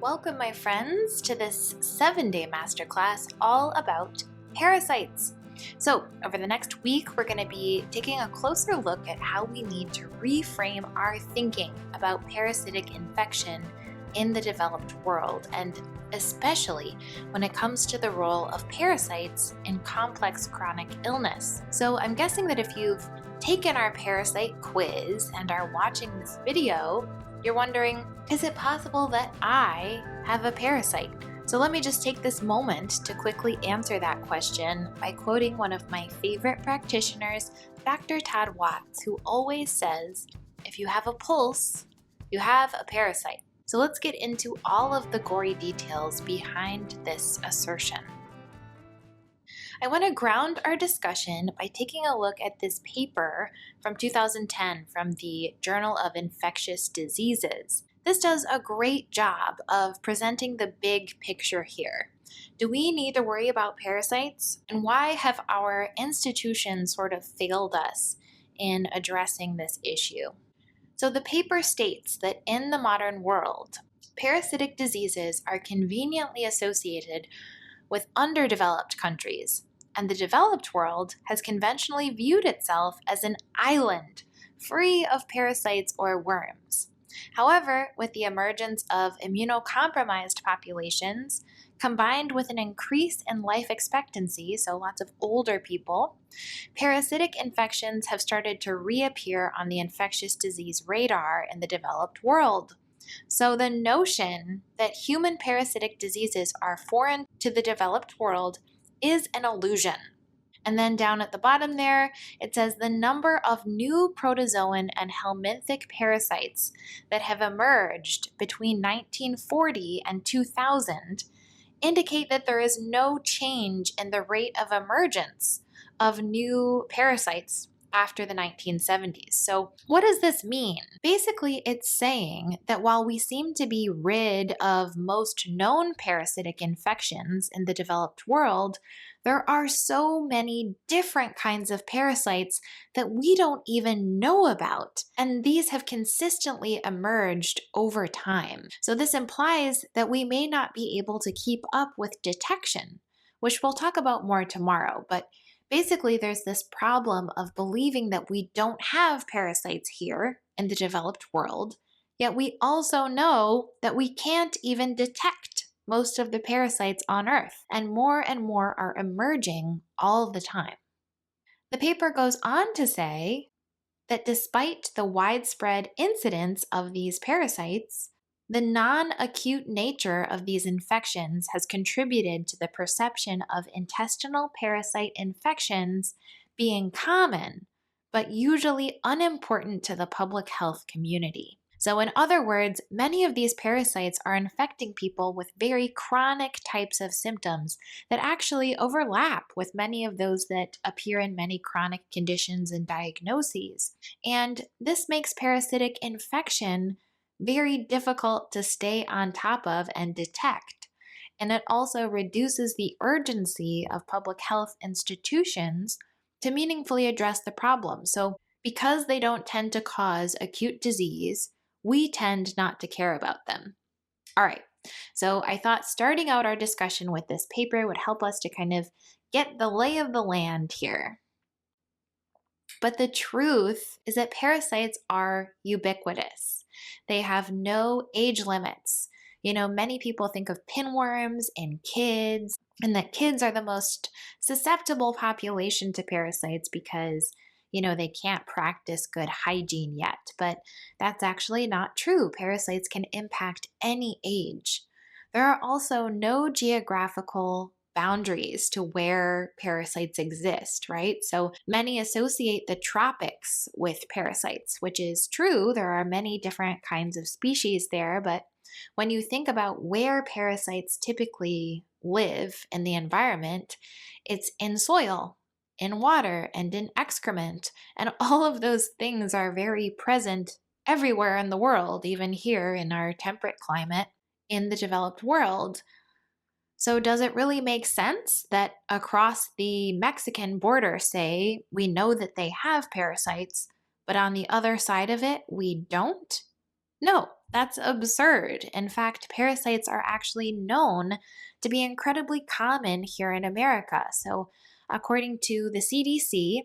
Welcome, my friends, to this 7-day masterclass all about parasites. So, over the next week, we're going to be taking a closer look at how we need to reframe our thinking about parasitic infection in the developed world, and especially when it comes to the role of parasites in complex chronic illness. So, I'm guessing that if you've taken our parasite quiz and are watching this video, you're wondering, is it possible that I have a parasite? So let me just take this moment to quickly answer that question by quoting one of my favorite practitioners, Dr. Todd Watts, who always says, if you have a pulse, you have a parasite. So let's get into all of the gory details behind this assertion. I want to ground our discussion by taking a look at this paper from 2010 from the Journal of Infectious Diseases. This does a great job of presenting the big picture here. Do we need to worry about parasites? And why have our institutions sort of failed us in addressing this issue? So the paper states that in the modern world, parasitic diseases are conveniently associated with underdeveloped countries, and the developed world has conventionally viewed itself as an island free of parasites or worms. However, with the emergence of immunocompromised populations, combined with an increase in life expectancy, so lots of older people, parasitic infections have started to reappear on the infectious disease radar in the developed world. So the notion that human parasitic diseases are foreign to the developed world is an illusion. And then down at the bottom there, it says the number of new protozoan and helminthic parasites that have emerged between 1940 and 2000 indicate that there is no change in the rate of emergence of new parasites after the 1970s. So what does this mean? Basically, it's saying that while we seem to be rid of most known parasitic infections in the developed world, there are so many different kinds of parasites that we don't even know about, and these have consistently emerged over time. So this implies that we may not be able to keep up with detection, which we'll talk about more tomorrow, but basically, there's this problem of believing that we don't have parasites here in the developed world, yet we also know that we can't even detect most of the parasites on Earth, and more are emerging all the time. The paper goes on to say that despite the widespread incidence of these parasites, the non-acute nature of these infections has contributed to the perception of intestinal parasite infections being common, but usually unimportant to the public health community. So in other words, many of these parasites are infecting people with very chronic types of symptoms that actually overlap with many of those that appear in many chronic conditions and diagnoses. And this makes parasitic infection very difficult to stay on top of and detect. And it also reduces the urgency of public health institutions to meaningfully address the problem. So because they don't tend to cause acute disease, we tend not to care about them. All right, so I thought starting out our discussion with this paper would help us to kind of get the lay of the land here. But the truth is that parasites are ubiquitous. They have no age limits. You know, many people think of pinworms in kids, and that kids are the most susceptible population to parasites because, they can't practice good hygiene yet. But that's actually not true. Parasites can impact any age. There are also no geographical boundaries to where parasites exist, right? So many associate the tropics with parasites, which is true. There are many different kinds of species there, but when you think about where parasites typically live in the environment, it's in soil, in water, and in excrement. And all of those things are very present everywhere in the world, even here in our temperate climate in the developed world. So does it really make sense that across the Mexican border, say, we know that they have parasites, but on the other side of it, we don't? No, that's absurd. In fact, parasites are actually known to be incredibly common here in America. So, according to the CDC,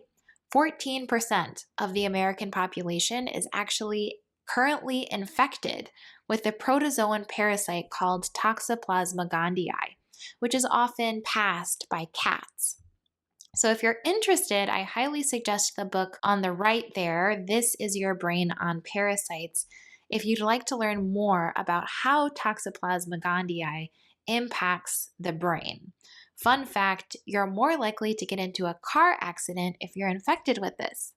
14% of the American population is actually currently infected with the protozoan parasite called Toxoplasma gondii, which is often passed by cats. So, if you're interested, I highly suggest the book on the right there, This Is Your Brain on Parasites, if you'd like to learn more about how Toxoplasma gondii impacts the brain. Fun fact, you're more likely to get into a car accident if you're infected with this.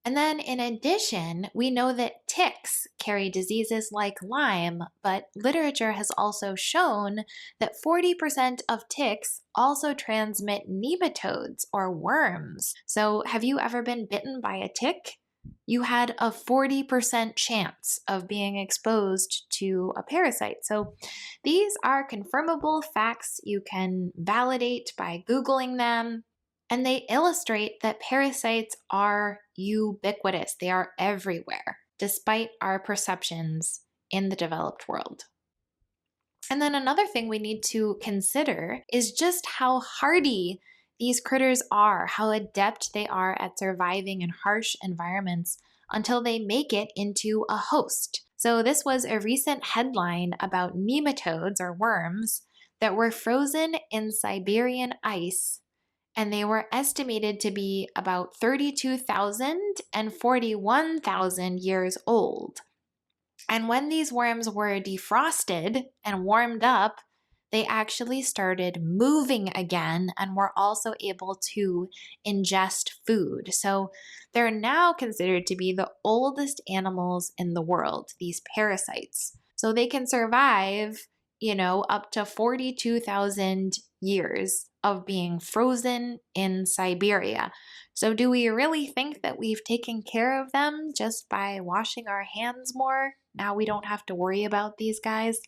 And then, in addition, we know that ticks carry diseases like Lyme, but literature has also shown that 40% of ticks also transmit nematodes or worms. So, have you ever been bitten by a tick? You had a 40% chance of being exposed to a parasite. So, these are confirmable facts. You can validate by Googling them. And they illustrate that parasites are ubiquitous. They are everywhere, despite our perceptions in the developed world. And then another thing we need to consider is just how hardy these critters are, how adept they are at surviving in harsh environments until they make it into a host. So, this was a recent headline about nematodes or worms that were frozen in Siberian ice, and they were estimated to be about 32,000 and 41,000 years old. And when these worms were defrosted and warmed up, they actually started moving again and were also able to ingest food. So they're now considered to be the oldest animals in the world, these parasites. So they can survive, up to 42,000 years of being frozen in Siberia. So, do we really think that we've taken care of them just by washing our hands more? Now we don't have to worry about these guys?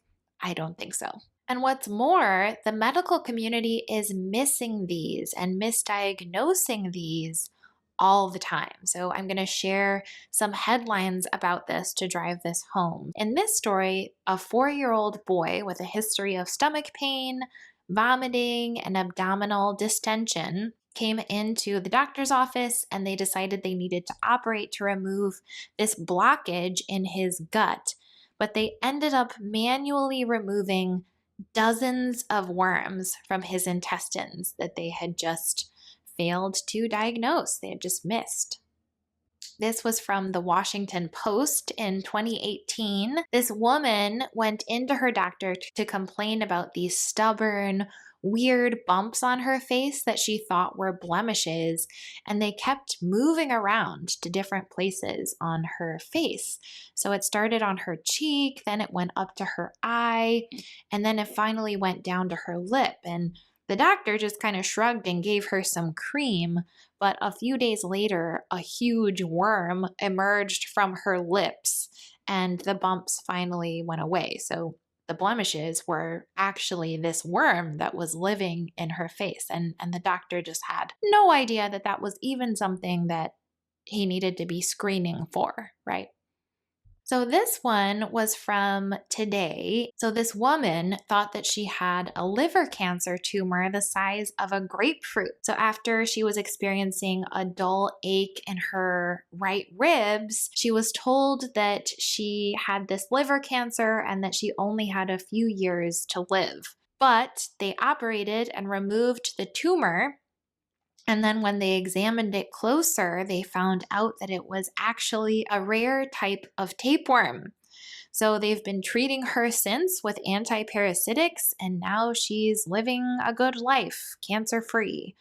I don't think so. And what's more, the medical community is missing these and misdiagnosing these all the time. So I'm going to share some headlines about this to drive this home. In this story, a 4-year-old boy with a history of stomach pain, vomiting, and abdominal distension came into the doctor's office, and they decided they needed to operate to remove this blockage in his gut. But they ended up manually removing dozens of worms from his intestines that they had just failed to diagnose. They had just missed. This was from the Washington Post in 2018. This woman went into her doctor to complain about these stubborn, weird bumps on her face that she thought were blemishes, and they kept moving around to different places on her face. So it started on her cheek, then it went up to her eye, and then it finally went down to her lip. And the doctor just kind of shrugged and gave her some cream, but a few days later, a huge worm emerged from her lips and the bumps finally went away. So the blemishes were actually this worm that was living in her face. And the doctor just had no idea that that was even something that he needed to be screening for, right? So this one was from today. So this woman thought that she had a liver cancer tumor the size of a grapefruit. So after she was experiencing a dull ache in her right ribs, she was told that she had this liver cancer and that she only had a few years to live. But they operated and removed the tumor. And then when they examined it closer, they found out that it was actually a rare type of tapeworm. So they've been treating her since with antiparasitics, and now she's living a good life, cancer-free.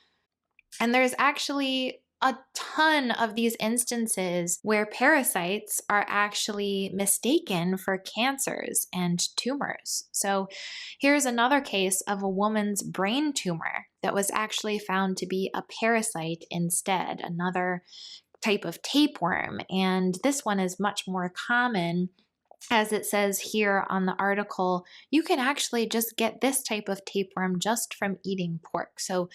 And there's actually a ton of these instances where parasites are actually mistaken for cancers and tumors. So here's another case of a woman's brain tumor that was actually found to be a parasite instead, another type of tapeworm. And this one is much more common. As it says here on the article, you can actually just get this type of tapeworm just from eating pork. So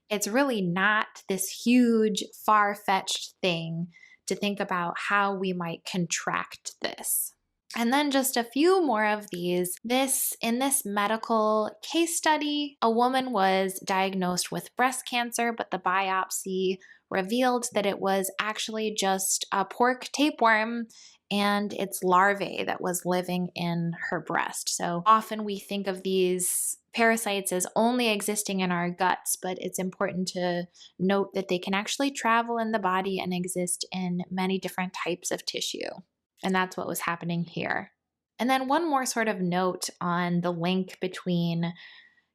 it's really not this huge, far-fetched thing to think about how we might contract this. And then just a few more of these. In this medical case study, a woman was diagnosed with breast cancer, but the biopsy revealed that it was actually just a pork tapeworm and its larvae that was living in her breast. So often we think of these parasites as only existing in our guts, but it's important to note that they can actually travel in the body and exist in many different types of tissue. And that's what was happening here. And then one more sort of note on the link between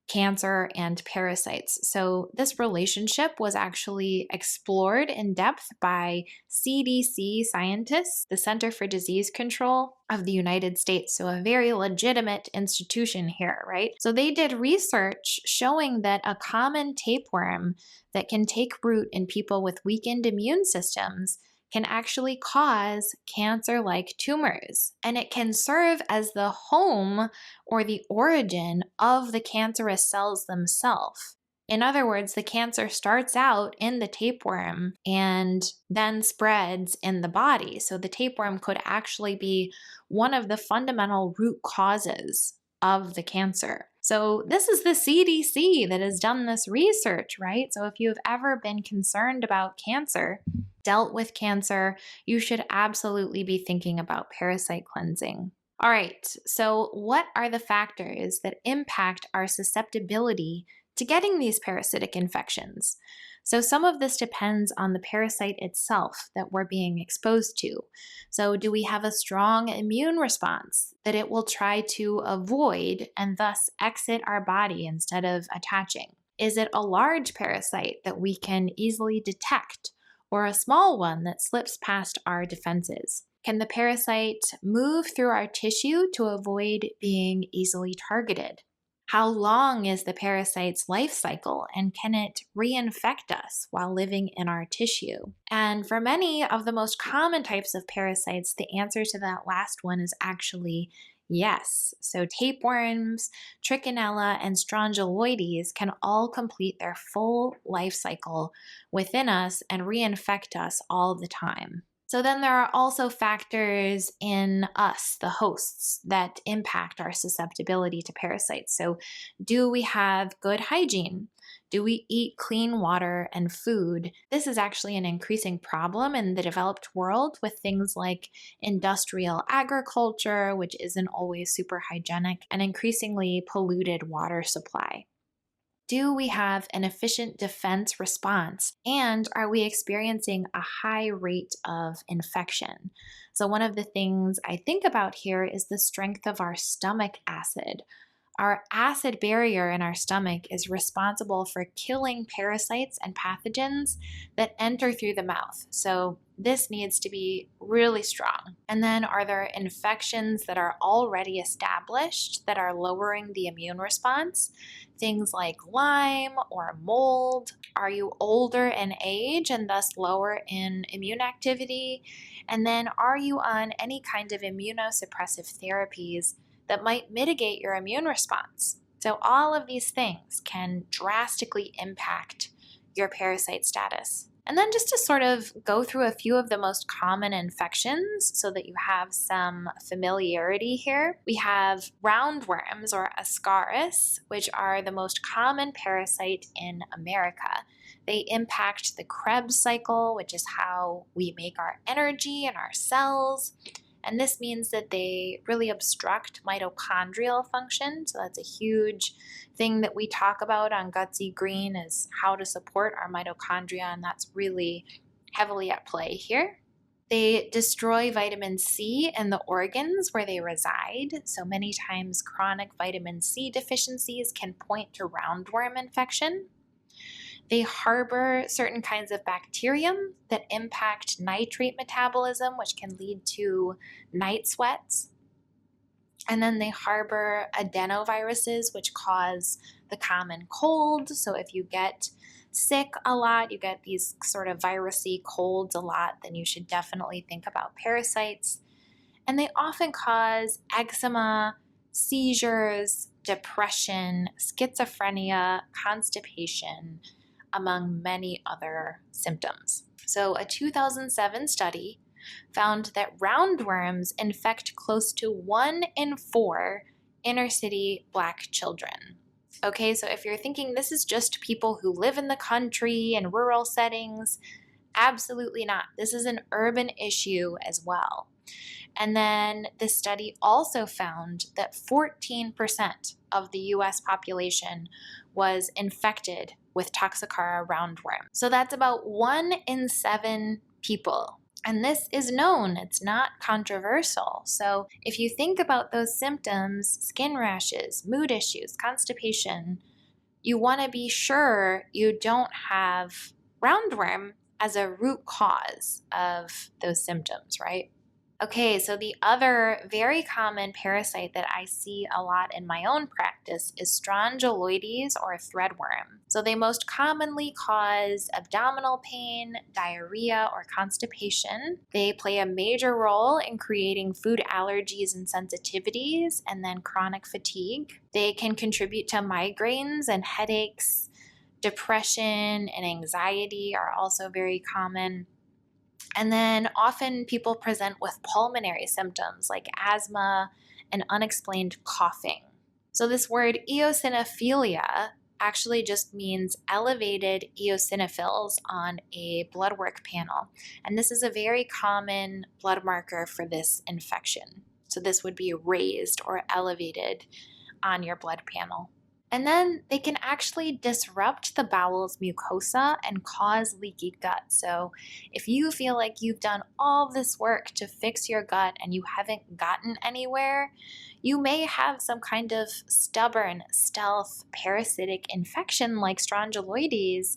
cancer and parasites. So, this relationship was actually explored in depth by CDC scientists, the Center for Disease Control of the United States. So, a very legitimate institution here, right? So, they did research showing that a common tapeworm that can take root in people with weakened immune systems can actually cause cancer-like tumors, and it can serve as the home or the origin of the cancerous cells themselves. In other words, the cancer starts out in the tapeworm and then spreads in the body. So the tapeworm could actually be one of the fundamental root causes of the cancer. So this is the CDC that has done this research, right? So if you've ever been concerned about cancer, dealt with cancer, you should absolutely be thinking about parasite cleansing. All right, so what are the factors that impact our susceptibility to getting these parasitic infections? So some of this depends on the parasite itself that we're being exposed to. So do we have a strong immune response that it will try to avoid and thus exit our body instead of attaching? Is it a large parasite that we can easily detect, or a small one that slips past our defenses? Can the parasite move through our tissue to avoid being easily targeted? How long is the parasite's life cycle, and can it reinfect us while living in our tissue? And for many of the most common types of parasites, the answer to that last one is actually yes. So tapeworms, trichinella, and strongyloides can all complete their full life cycle within us and reinfect us all the time. So then there are also factors in us, the hosts, that impact our susceptibility to parasites. So do we have good hygiene? Do we eat clean water and food? This is actually an increasing problem in the developed world with things like industrial agriculture, which isn't always super hygienic, and increasingly polluted water supply. Do we have an efficient defense response? And are we experiencing a high rate of infection? So, one of the things I think about here is the strength of our stomach acid. Our acid barrier in our stomach is responsible for killing parasites and pathogens that enter through the mouth. So this needs to be really strong. And then are there infections that are already established that are lowering the immune response? Things like Lyme or mold. Are you older in age and thus lower in immune activity? And then are you on any kind of immunosuppressive therapies that might mitigate your immune response? So all of these things can drastically impact your parasite status. And then just to sort of go through a few of the most common infections so that you have some familiarity here. We have roundworms or Ascaris, which are the most common parasite in America. They impact the Krebs cycle, which is how we make our energy and our cells. And this means that they really obstruct mitochondrial function. So that's a huge thing that we talk about on Gutsy Green, is how to support our mitochondria, and that's really heavily at play here. They destroy vitamin C in the organs where they reside. So many times chronic vitamin C deficiencies can point to roundworm infection. They harbor certain kinds of bacterium that impact nitrate metabolism, which can lead to night sweats. And then they harbor adenoviruses, which cause the common cold. So if you get sick a lot, you get these sort of virusy colds a lot, then you should definitely think about parasites. And they often cause eczema, seizures, depression, schizophrenia, constipation, among many other symptoms. So a 2007 study found that roundworms infect close to 1 in 4 inner-city Black children. Okay, so if you're thinking this is just people who live in the country and rural settings, absolutely not. This is an urban issue as well. And then this study also found that 14% of the US population was infected with Toxocara roundworm. So that's about 1 in 7 people. And this is known, it's not controversial. So if you think about those symptoms, skin rashes, mood issues, constipation, you want to be sure you don't have roundworm as a root cause of those symptoms, right? Okay, so the other very common parasite that I see a lot in my own practice is strongyloides or threadworm. So they most commonly cause abdominal pain, diarrhea, or constipation. They play a major role in creating food allergies and sensitivities, and then chronic fatigue. They can contribute to migraines and headaches. Depression and anxiety are also very common. And then often people present with pulmonary symptoms like asthma and unexplained coughing. So this word eosinophilia actually just means elevated eosinophils on a blood work panel. And this is a very common blood marker for this infection. So this would be raised or elevated on your blood panel. And then they can actually disrupt the bowel's mucosa and cause leaky gut. So if you feel like you've done all this work to fix your gut and you haven't gotten anywhere, you may have some kind of stubborn, stealth parasitic infection like strongyloides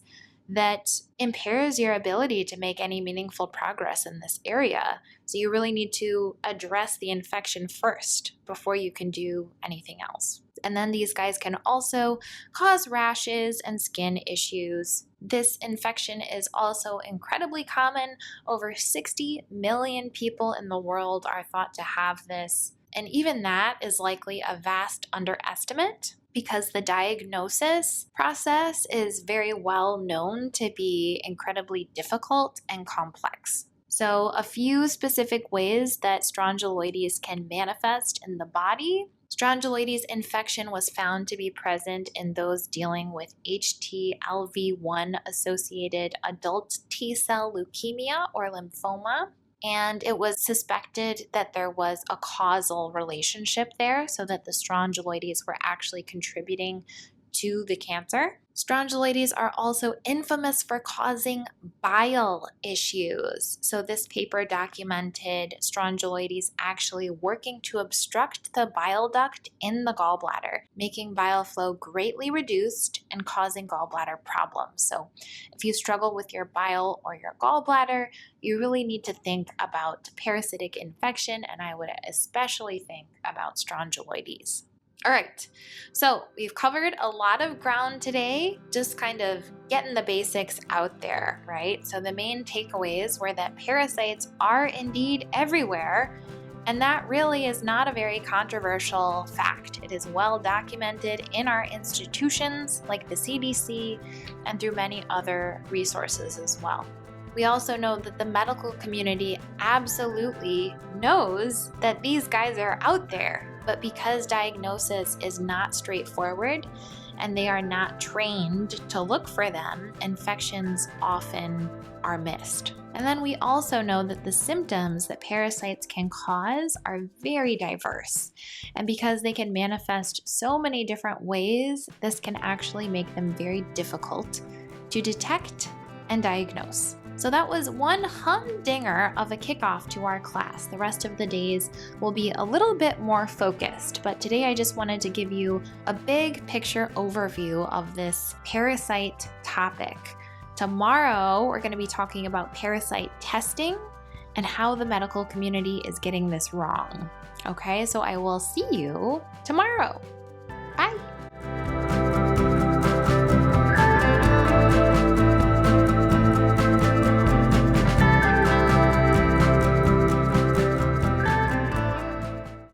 that impairs your ability to make any meaningful progress in this area. So you really need to address the infection first before you can do anything else. And then these guys can also cause rashes and skin issues. This infection is also incredibly common. Over 60 million people in the world are thought to have this. And even that is likely a vast underestimate because the diagnosis process is very well known to be incredibly difficult and complex. So a few specific ways that strongyloides can manifest in the body. Strongyloides infection was found to be present in those dealing with HTLV1 associated adult T-cell leukemia or lymphoma. And it was suspected that there was a causal relationship there, so that the strongyloides were actually contributing to the cancer. Strongyloides are also infamous for causing bile issues. So this paper documented strongyloides actually working to obstruct the bile duct in the gallbladder, making bile flow greatly reduced and causing gallbladder problems. So if you struggle with your bile or your gallbladder, you really need to think about parasitic infection, and I would especially think about strongyloides. All right, so we've covered a lot of ground today, just kind of getting the basics out there, right? So the main takeaways were that parasites are indeed everywhere, and that really is not a very controversial fact. It is well documented in our institutions like the CDC and through many other resources as well. We also know that the medical community absolutely knows that these guys are out there. But because diagnosis is not straightforward and they are not trained to look for them, infections often are missed. And then we also know that the symptoms that parasites can cause are very diverse. And because they can manifest so many different ways, this can actually make them very difficult to detect and diagnose. So that was one humdinger of a kickoff to our class. The rest of the days will be a little bit more focused, but today I just wanted to give you a big picture overview of this parasite topic. Tomorrow, we're going to be talking about parasite testing and how the medical community is getting this wrong. Okay, so I will see you tomorrow.